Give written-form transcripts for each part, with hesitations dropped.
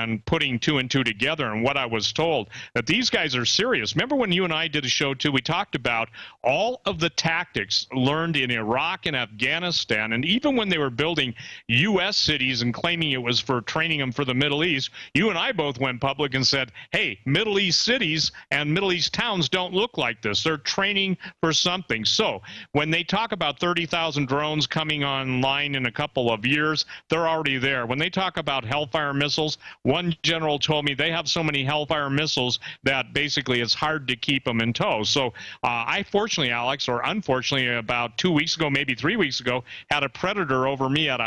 and putting two and two together and what I was told, that these guys are serious. Remember when you and I did a show, too, we talked about all of the tactics learned in Iraq and Afghanistan, and even when they were building U.S. cities and claiming it was for training them for the Middle East, you and I both went public and said, hey, Middle East cities and Middle East towns don't look like this. They're training for something. So when they talk about 30,000 drones coming online in a couple of years, they're already there. When they talk about Hellfire missiles, one general told me they have so many Hellfire missiles that basically it's hard to keep them in tow. So I fortunately, Alex, or unfortunately, about 2 weeks ago, maybe 3 weeks ago, had a Predator over me at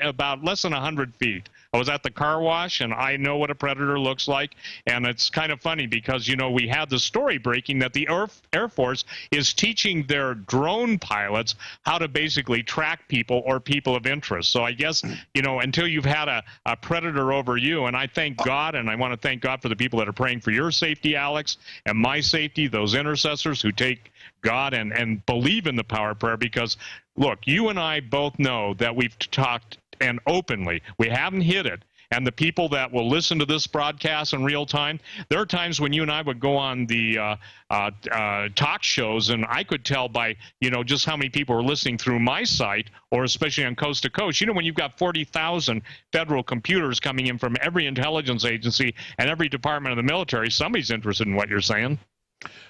about less than 100 feet. I was at the car wash, and I know what a Predator looks like, and it's kind of funny because, you know, we had the story breaking that the Air Force is teaching their drone pilots how to basically track people or people of interest. So I guess, you know, until you've had a Predator over you, and I thank God, and I want to thank God for the people that are praying for your safety, Alex, and my safety, those intercessors who take God and believe in the power of prayer, because, look, you and I both know that we've talked and openly. We haven't hid it. And the people that will listen to this broadcast in real time, there are times when you and I would go on the talk shows, and I could tell by, you know, just how many people are listening through my site, or especially on Coast to Coast. You know, when you've got 40,000 federal computers coming in from every intelligence agency and every department of the military, somebody's interested in what you're saying.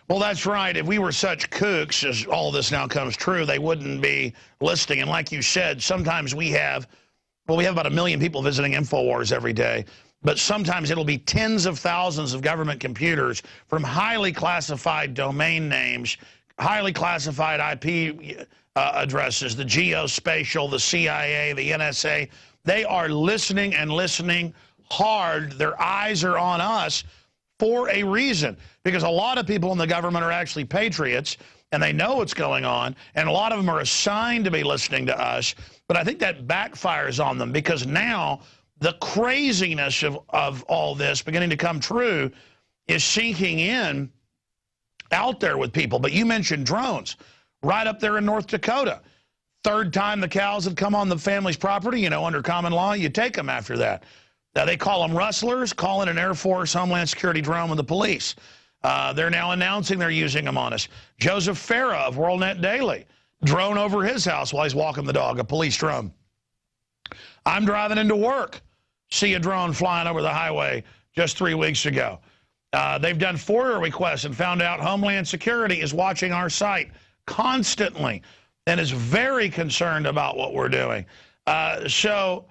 Well, that's right. If we were such kooks, as all this now comes true, they wouldn't be listening. And like you said, sometimes we have about 1 million people visiting INFOWARS every day, but sometimes it'll be tens of thousands of government computers from highly classified domain names, highly classified IP addresses, the geospatial, the CIA, the NSA. They are listening and listening hard. Their eyes are on us for a reason, because a lot of people in the government are actually patriots, and they know what's going on, and a lot of them are assigned to be listening to us. But I think that backfires on them, because now the craziness of all this beginning to come true is sinking in out there with people. But you mentioned drones right up there in North Dakota. Third time the cows have come on the family's property, you know, under common law, you take them after that. Now, they call them rustlers, call in an Air Force Homeland Security drone with the police. They're now announcing they're using them on us. Joseph Farah of WorldNet Daily, drone over his house while he's walking the dog, a police drone. I'm driving into work, see a drone flying over the highway just 3 weeks ago. They've done FOIA requests and found out Homeland Security is watching our site constantly and is very concerned about what we're doing. So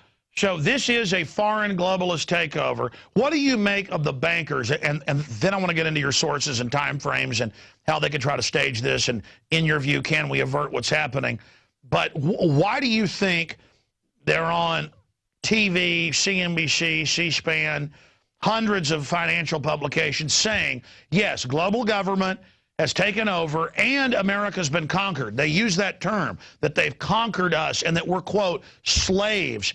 this is a foreign globalist takeover. What do you make of the bankers? And then I want to get into your sources and time frames and how they could try to stage this. And in your view, can we avert what's happening? But why do you think they're on TV, CNBC, C-SPAN, hundreds of financial publications saying, yes, global government has taken over and America's been conquered? They use that term, that they've conquered us and that we're, quote, slaves.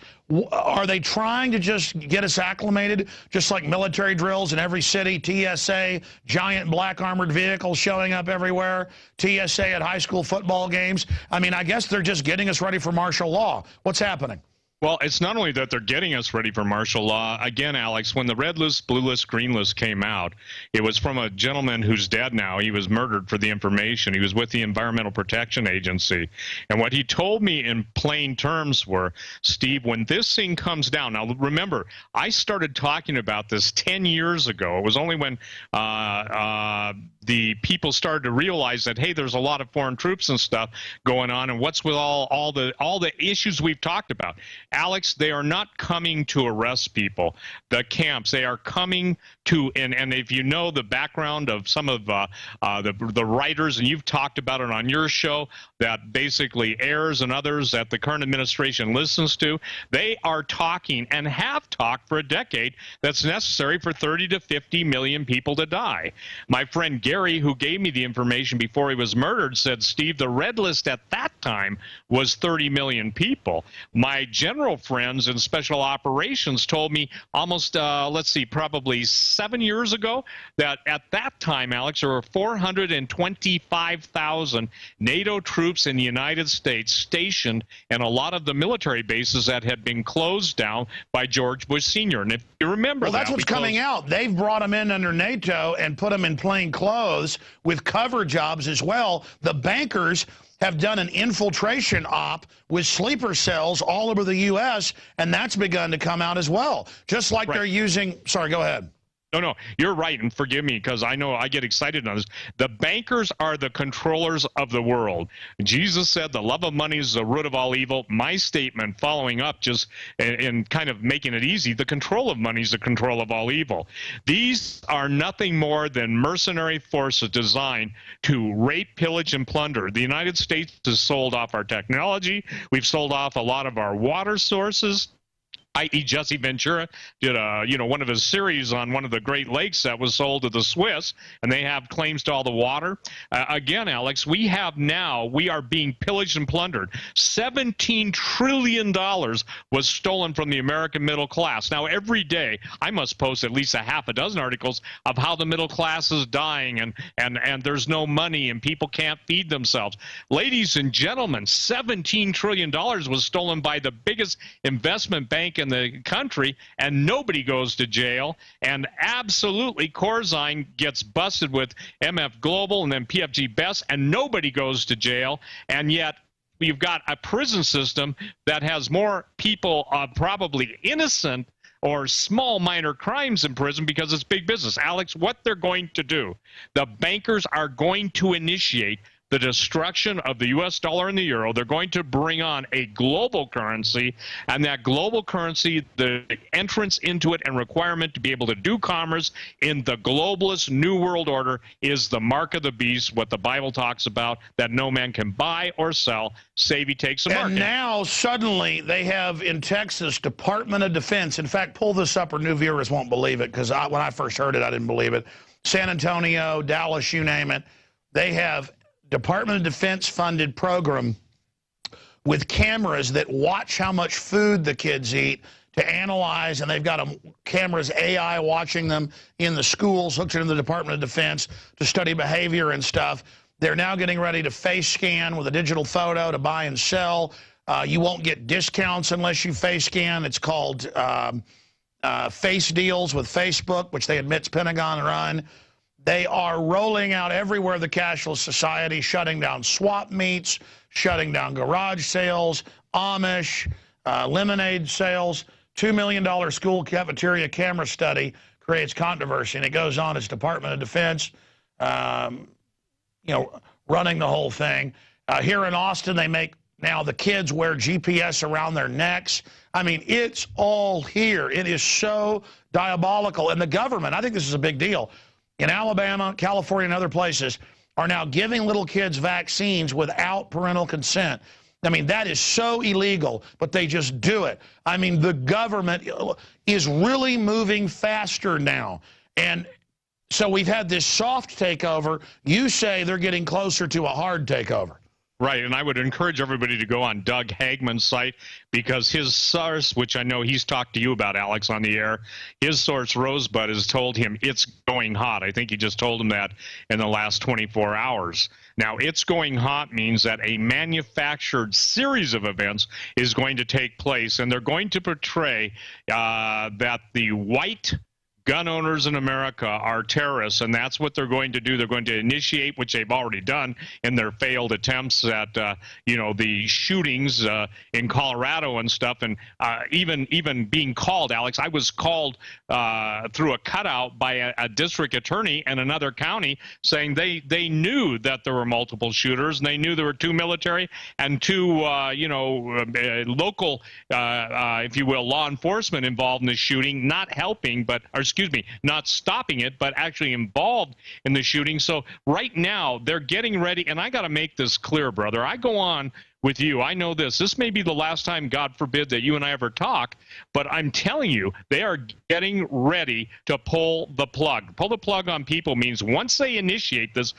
Are they trying to just get us acclimated, just like military drills in every city, TSA, giant black armored vehicles showing up everywhere, TSA at high school football games? I mean, I guess they're just getting us ready for martial law. What's happening? Well, it's not only that they're getting us ready for martial law. Again, Alex, when the red list, blue list, green list came out, it was from a gentleman who's dead now. He was murdered for the information. He was with the Environmental Protection Agency. And what he told me in plain terms were, Steve, when this thing comes down, now remember, I started talking about this 10 years ago. It was only when the people started to realize that, hey, there's a lot of foreign troops and stuff going on, and what's with all the issues we've talked about. Alex, they are not coming to arrest people. The camps, they are coming to, and if you know the background of some of the writers, and you've talked about it on your show, that basically airs and others that the current administration listens to, they are talking and have talked for a decade that's necessary for 30 to 50 million people to die. My friend Gary Gary, who gave me the information before he was murdered, said, Steve, the red list at that time was 30 million people. My general friends in special operations told me almost, let's see, probably 7 years ago, that at that time, Alex, there were 425,000 NATO troops in the United States stationed in a lot of the military bases that had been closed down by George Bush Sr. And if you remember, well, that's what's coming out. They've brought them in under NATO and put them in plain clothes with cover jobs as well. The bankers have done an infiltration op with sleeper cells all over the U.S., and that's begun to come out as well. Just like they're using... Sorry, go ahead. No, you're right, and forgive me because I know I get excited on this. The bankers are the controllers of the world. Jesus said the love of money is the root of all evil. My statement following up just and kind of making it easy, the control of money is the control of all evil. These are nothing more than mercenary forces designed to rape, pillage, and plunder. The United States has sold off our technology. We've sold off a lot of our water sources. I.e. Jesse Ventura did one of his series on one of the Great Lakes that was sold to the Swiss, and they have claims to all the water. Again, Alex, we are being pillaged and plundered. $17 trillion was stolen from the American middle class. Now, every day, I must post at least a half a dozen articles of how the middle class is dying and there's no money and people can't feed themselves. Ladies and gentlemen, $17 trillion was stolen by the biggest investment bank in the country, and nobody goes to jail. And absolutely, Corzine gets busted with MF Global and then PFG Best, and nobody goes to jail. And yet, you've got a prison system that has more people probably innocent or small minor crimes in prison because it's big business. Alex, what they're going to do, the bankers are going to initiate the destruction of the U.S. dollar and the euro. They're going to bring on a global currency, and that global currency, the entrance into it and requirement to be able to do commerce in the globalist new world order is the mark of the beast, what the Bible talks about, that no man can buy or sell, save he takes a mark. And now, suddenly, they have in Texas, Department of Defense. In fact, pull this up or new viewers won't believe it, because when I first heard it, I didn't believe it. San Antonio, Dallas, you name it. They have Department of Defense funded program with cameras that watch how much food the kids eat to analyze, and they've got cameras, AI watching them in the schools, hooked into the Department of Defense to study behavior and stuff. They're now getting ready to face scan with a digital photo to buy and sell. You won't get discounts unless you face scan. It's called face deals with Facebook, which they admit's Pentagon run. They are rolling out everywhere the cashless society, shutting down swap meets, shutting down garage sales, Amish, lemonade sales. $2 million school cafeteria camera study creates controversy, and it goes on. It's Department of Defense, running the whole thing. Here in Austin, they make now the kids wear GPS around their necks. I mean, it's all here. It is so diabolical. And the government, I think this is a big deal, in Alabama, California, and other places, are now giving little kids vaccines without parental consent. I mean, that is so illegal, but they just do it. I mean, the government is really moving faster now. And so we've had this soft takeover. You say they're getting closer to a hard takeover. Right, and I would encourage everybody to go on Doug Hagman's site, because his source, which I know he's talked to you about, Alex, on the air, his source, Rosebud, has told him it's going hot. I think he just told him that in the last 24 hours. Now, it's going hot means that a manufactured series of events is going to take place, and they're going to portray that the white gun owners in America are terrorists, and that's what they're going to do. They're going to initiate, which they've already done in their failed attempts at, the shootings in Colorado and stuff, and even being called, Alex. I was called through a cutout by a district attorney in another county saying they knew that there were multiple shooters, and they knew there were two military and two, local, if you will, law enforcement involved in the shooting, not helping, not stopping it, but actually involved in the shooting. So right now, they're getting ready, and I got to make this clear, brother. I go on with you. I know this. This may be the last time, God forbid, that you and I ever talk, but I'm telling you, they are getting ready to pull the plug. Pull the plug on people means once they initiate this,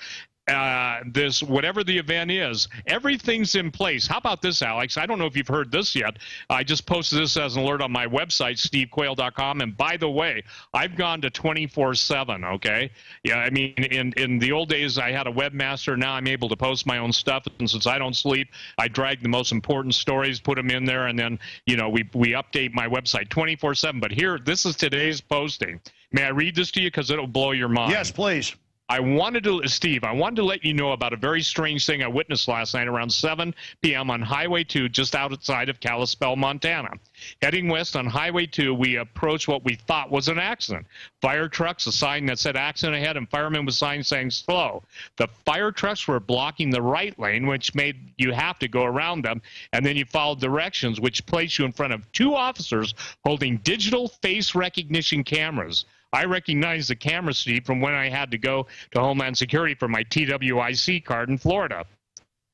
whatever the event is, everything's in place. How about this, Alex? I don't know if you've heard this yet. I just posted this as an alert on my website, stevequayle.com. And by the way, I've gone to 24/7, okay? Yeah, I mean, in the old days, I had a webmaster. Now I'm able to post my own stuff. And since I don't sleep, I drag the most important stories, put them in there, and then, you know, we update my website 24/7. But here, this is today's posting. May I read this to you? Because it'll blow your mind. Yes, please. Steve, I wanted to let you know about a very strange thing I witnessed last night around 7 p.m. on Highway 2 just outside of Kalispell, Montana. Heading west on Highway 2, we approached what we thought was an accident. Fire trucks, a sign that said accident ahead, and firemen with signs saying slow. The fire trucks were blocking the right lane, which made you have to go around them, and then you followed directions, which placed you in front of two officers holding digital face recognition cameras. I recognize the camera, Steve, from when I had to go to Homeland Security for my TWIC card in Florida.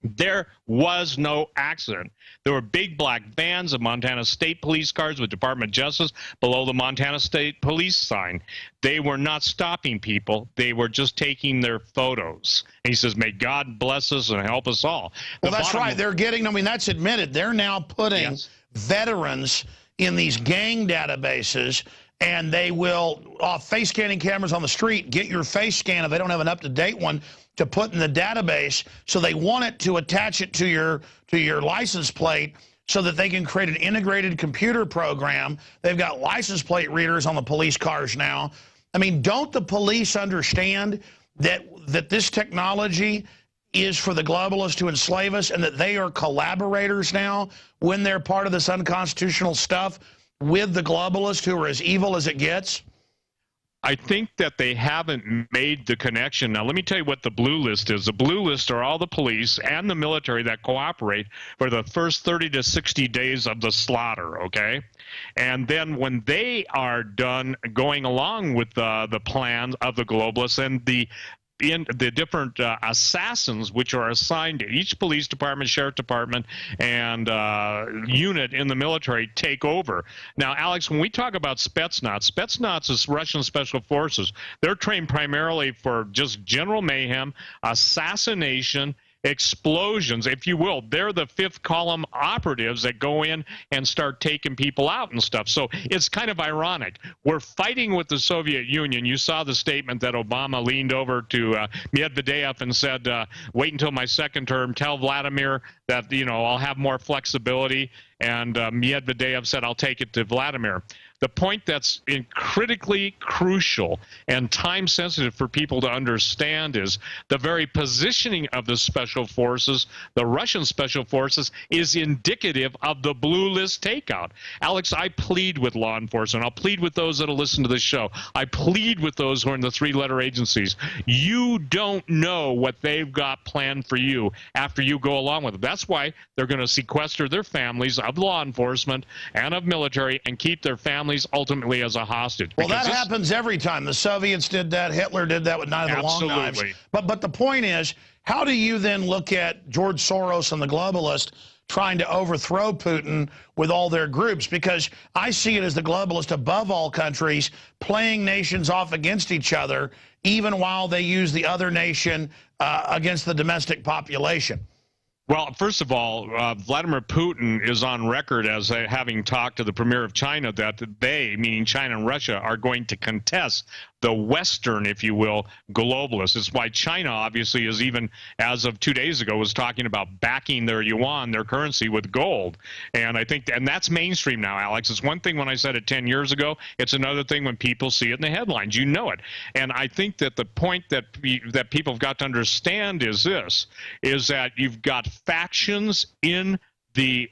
There was no accident. There were big black vans of Montana State Police cars with Department of Justice below the Montana State Police sign. They were not stopping people. They were just taking their photos. And he says, may God bless us and help us all. Well, that's right. They're getting, I mean, that's admitted. They're now putting veterans in these gang databases, and they will, off face scanning cameras on the street, get your face scan if they don't have an up-to-date one to put in the database. So they want it to attach it to your license plate so that they can create an integrated computer program. They've got license plate readers on the police cars now. I mean, don't the police understand that this technology is for the globalists to enslave us, and that they are collaborators now when they're part of this unconstitutional stuff with the globalists who are as evil as it gets? I think that they haven't made the connection. Now, let me tell you what the blue list is. The blue list are all the police and the military that cooperate for the first 30 to 60 days of the slaughter, okay? And then when they are done going along with the plan of the globalists and the different assassins which are assigned to each police department, sheriff department, and unit in the military take over. Now, Alex, when we talk about Spetsnaz is Russian special forces. They're trained primarily for just general mayhem, assassination, explosions, if you will. They're the fifth column operatives that go in and start taking people out and stuff. So it's kind of ironic. We're fighting with the Soviet Union. You saw the statement that Obama leaned over to Medvedev and said, wait until my second term, tell Vladimir that, you know, I'll have more flexibility. And Medvedev said, I'll take it to Vladimir. The point that's critically crucial and time sensitive for people to understand is the very positioning of the special forces, the Russian special forces, is indicative of the blue list takeout. Alex, I plead with law enforcement. I'll plead with those that'll listen to this show. I plead with those who are in the three-letter agencies. You don't know what they've got planned for you after you go along with it. That's why they're going to sequester their families of law enforcement and of military and keep their families ultimately as a hostage. Well, that happens every time. The Soviets did that. Hitler did that with Night of the Long Knives. But the point is, how do you then look at George Soros and the globalists trying to overthrow Putin with all their groups? Because I see it as the globalist above all countries playing nations off against each other, even while they use the other nation against the domestic population. Well, first of all, Vladimir Putin is on record as having talked to the premier of China that they, meaning China and Russia, are going to contest the Western, if you will, globalists. It's why China, obviously, is even, as of 2 days ago, was talking about backing their yuan, their currency, with gold. And I think, and that's mainstream now, Alex. It's one thing when I said it 10 years ago. It's another thing when people see it in the headlines. You know it. And I think that the point that people have got to understand is this, is that you've got factions in the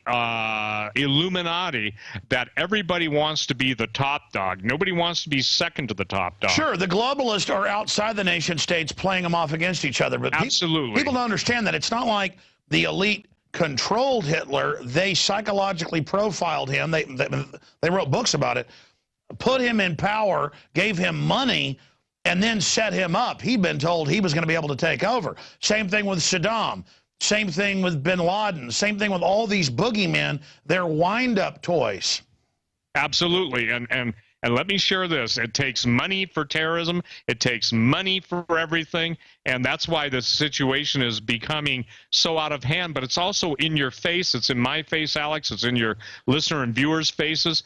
Illuminati that everybody wants to be the top dog. Nobody wants to be second to the top dog. Sure, the globalists are outside the nation states playing them off against each other. But absolutely, people don't understand that. It's not like the elite controlled Hitler. They psychologically profiled him. They wrote books about it, put him in power, gave him money, and then set him up. He'd been told he was going to be able to take over. Same thing with Saddam. Same thing with bin Laden. Same thing with all these boogeymen. They're wind-up toys. Absolutely. And let me share this. It takes money for terrorism. It takes money for everything. And that's why this situation is becoming so out of hand. But it's also in your face. It's in my face, Alex. It's in your listener and viewers' faces.